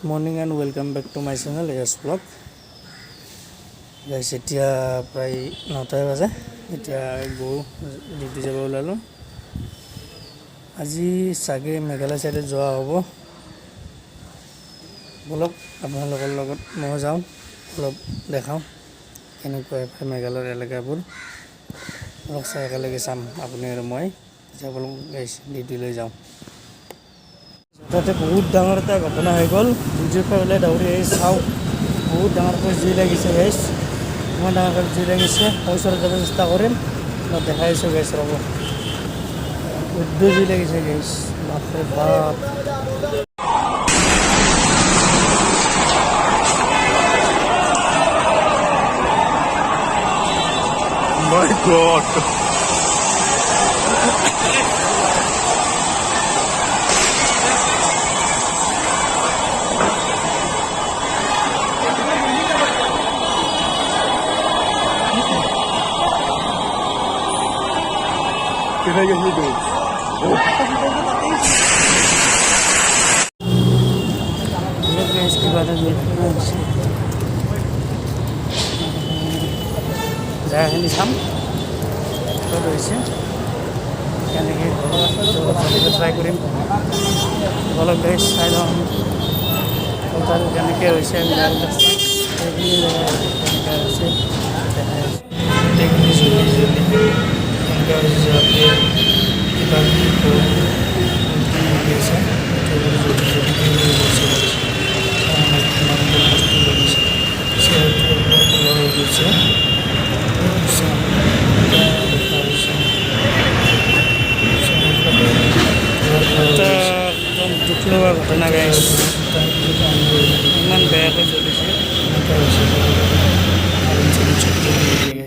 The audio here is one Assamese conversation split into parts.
Morning and welcome back to my channel S blog guys. এতিয়া প্ৰায় 9টাই বাজে। এতিয়া গৰু ডিউটি যাব ওলালোঁ। আজি চাগে মেঘালয় চাইডে যোৱা হ'ব। বলক আপোনালোকৰ লগত মই যাওঁ, অলপ দেখাওঁ কেনেকুৱা মেঘালয়ৰ এলেকাবোৰ। অলপ চাই একেলগে চাম আপুনি আৰু মই। এতিয়া বলক গাইছ ডিউটিলৈ যাওঁ। তাতে বহুত ডাঙৰ এটা ঘটনা হৈ গ'ল। দুৰ্যোগ ওলাই দৌৰি আহি চাওঁ, বহুত ডাঙৰকৈ জুই লাগিছে গাইছ। ইমান ডাঙৰকৈ জুই লাগিছে, ওচৰত যাব চেষ্টা কৰিম। মই দেখাই আছোঁ গাইছ, ৰ'ব। জুই লাগিছে গাইছ, বাপৰে বাপ। My God. Kita yang hidup. Lihat guys, gimana dia. Saya ini sam. Kalau isi, kan ini coba kita try kurim. Kalau guys, saya dong. Kalau kan ini kayak isi yang dalam tekstil. Ini kayak isi. Teknik sulit. Enggak bisa kita itu biasa. দুখ লগা ঘটনা গাইছ, ইমান বেয়াকৈ চলিছে।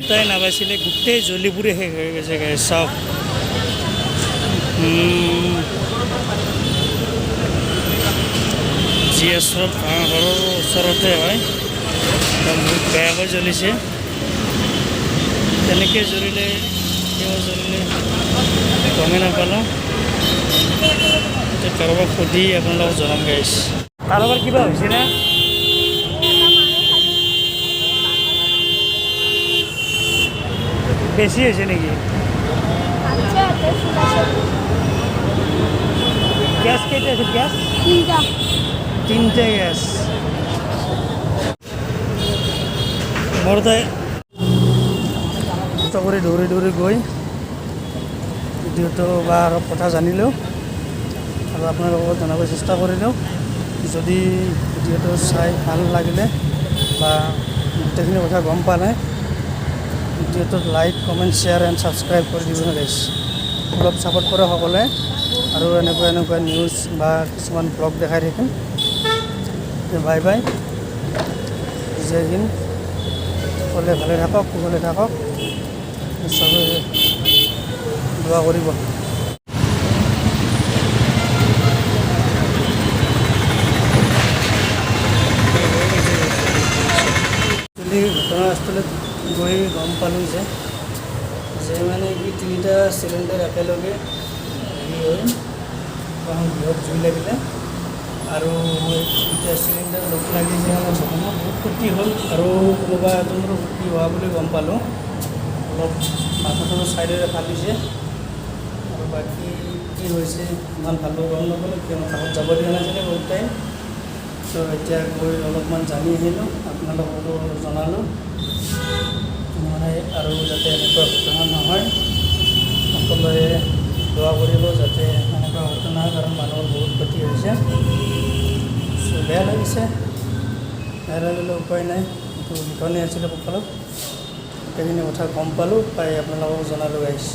তাই নাবাচিলে গোটেই জ্বলিপুৰি শেষ হৈ গৈছে গাইছ। চাওক, GS-ৰ ঘৰৰ ওচৰতে হয়। বহুত বেয়াকৈ জ্বলিছে। তেনেকৈ জ্বলিলে কিয় জ্বলিলে গমেই নাপালোঁ। কাৰোবাক সুধি আপোনালোকক জনাম গাইছ। কাৰোবাৰ কিবা হৈছে নে? বেছি হৈছে নেকি? গ্যাস কেইটা আছে? গ্যাস তিনটা গ্যাস। মোৰ তাই কষ্ট কৰি দৌৰি দৌৰি গৈ ভিডিঅ'টো বা অলপ কথা জানিলোঁ আৰু আপোনালোকক জনাব চেষ্টা কৰিলোঁ। যদি ভিডিঅ'টো চাই ভাল লাগিলে বা গোটেইখিনি কথা গম পালে, ভিডিঅ'টোত like, comment, share and subscribe কৰি দিব গাইছ। অলপ ছাপোৰ্ট কৰা সকলে, আৰু এনেকুৱা নিউজ বা কিছুমান ব্লগ দেখাই থাকিম। বাই বাই, জয় হিন্দ। সকলোৱে ভালে থাকক, কুশলে থাকক, চবে দোৱা কৰিব। ঘটনাস্থলীত গৈ গম পালোঁ যে মানে কি তিনিটা চিলিণ্ডাৰ একেলগে হেৰি হৈ বৃহৎ জুই লাগিলে, আৰু তিনিটা চিলিণ্ডাৰ লগ লাগি যে আমাৰ বহনত বহুত ক্ষতি হ'ল, আৰু কোনোবা এজনৰো ক্ষতি হোৱা বুলি গম পালোঁ। অলপ মাথাটো ছাইডেৰে ফালিছে, আৰু বাকী কি হৈছে ইমান ভালকৈ গম নাপালোঁ, কিয়নো কাষত যাব দিয়া নাছিলে বহুত টাইম। চ' এতিয়া গৈ অলপমান জানি আহিলোঁ, আপোনালোককো জনালোঁ মানে, আৰু যাতে এনেকুৱা ঘটনা নহয়। সকলোৱে দোৱা কৰিব যাতে এনেকুৱা ঘটনা হয়, কাৰণ মানুহৰ বহুত ক্ষতি হৈছে। চ' বেয়া লাগিছে, বেয়া লাগিলে উপায় নাই, কিন্তু লিখনি আছিলে কপালত। গোটেইখিনি কথা গম পালোঁ, পাই আপোনালোকক জনালোঁ গাইছ।